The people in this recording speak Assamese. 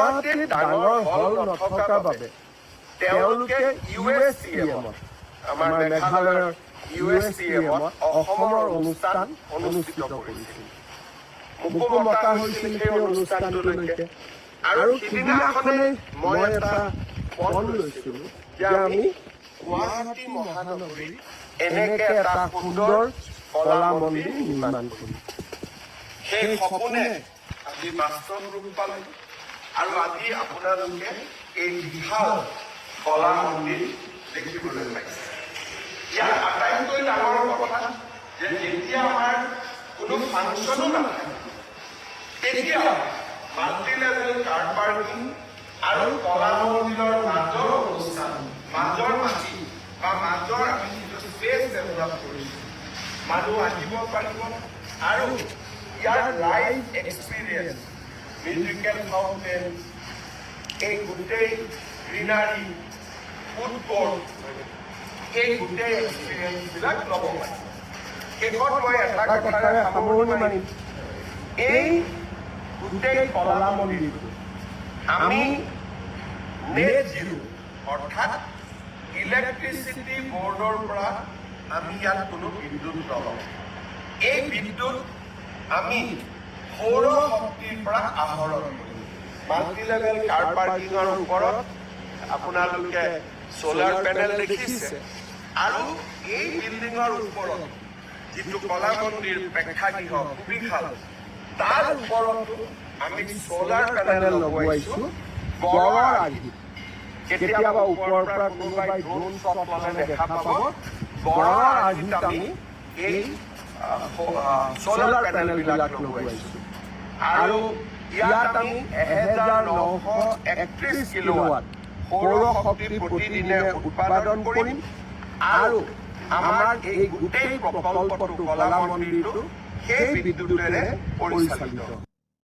গুৱাহাটীত ডাঙৰ হল নথকাৰ বাবে তেওঁলোকে USCM আমাৰ মেঘালয়ৰ USCM অসমৰ অনুষ্ঠান অনুষ্ঠিত কৰিছিল। মোকো মতা হৈছিল সেই অনুষ্ঠানটোলৈকে আৰু সিদিনাখনেই মই এটা মন লৈছিলোঁ যে আমি গুৱাহাটী মহানগৰীত এনেকে এটা সুন্দৰ কলা মন্দিৰ নিৰ্মাণ কৰিম। সেই সপোনে আজি বাস্তৱ ৰূপ পালে আৰু আজি আপোনালোকে এই বিশাল কলা মন্দিৰ দেখিবলৈ পাইছে। ইয়াৰ আটাইতকৈ ডাঙৰ কথা যে যেতিয়া আমাৰ কোনো ফাংচনো নাথাকে তেতিয়া মাল্টি লেভেল কাৰ পাৰ্কিং আৰু কলা মন্দিৰৰ মাজৰ অনুষ্ঠান মাজৰ মাটি বা মাজৰ আমি যিটো স্পেচ ডেভেলপ কৰিছোঁ মানুহ আহিব পাৰিব আৰু ইয়াৰ লাইভ এক্সপিৰিয়েঞ্চ মিউজিকেল ফাউণ্টেন এই গোটেই গ্ৰীনাৰী ফুটবল এই গোটেই এক্সপিৰিয়েঞ্চবিলাক ল'ব পাৰে। শেষত মই এটা কথাৰে সামৰণি মাৰিম, এই গোটেই কলা মন্দিৰটো আমি নেট জিৰ' অৰ্থাৎ ইলেক্ট্ৰিচিটি বৰ্ডৰ পৰা আমি ইয়াত কোনো বিদ্যুৎ নলওঁ। এই বিদ্যুৎ আমি সৌৰ শক্তিৰ পৰা আহৰণ কৰিম। মাল্টি লেভেল কাৰ পাৰ্কিঙৰ ওপৰত আপোনালোকে সোলাৰ পেনেল দেখিছে আৰু এই বিল্ডিঙৰ ওপৰত যিটো কলা মন্দিৰ প্ৰেক্ষাগৃহ সুবিশাল তাৰ ওপৰতো আমি সোলাৰ পেনেল লগোৱাইছোঁ গড়ৰ আৰ্হিত। কেতিয়াবা ওপৰৰ পৰা কোনোবাই ড্ৰোন শ্বট ল'লে দেখা পাব গড়ৰ আৰ্হিত আমি এই সোলাৰ পেনেলবিলাক লগোৱাইছোঁ আৰু ইয়াত আমি 1931 কিলোৱাট সৌৰ শক্তি প্ৰতিদিনে উৎপাদন কৰিম আৰু আমাৰ এই গোটেই প্ৰকল্পটো কলা মন্দিৰটো সেই বিদ্যুতেৰে পৰিচালিত।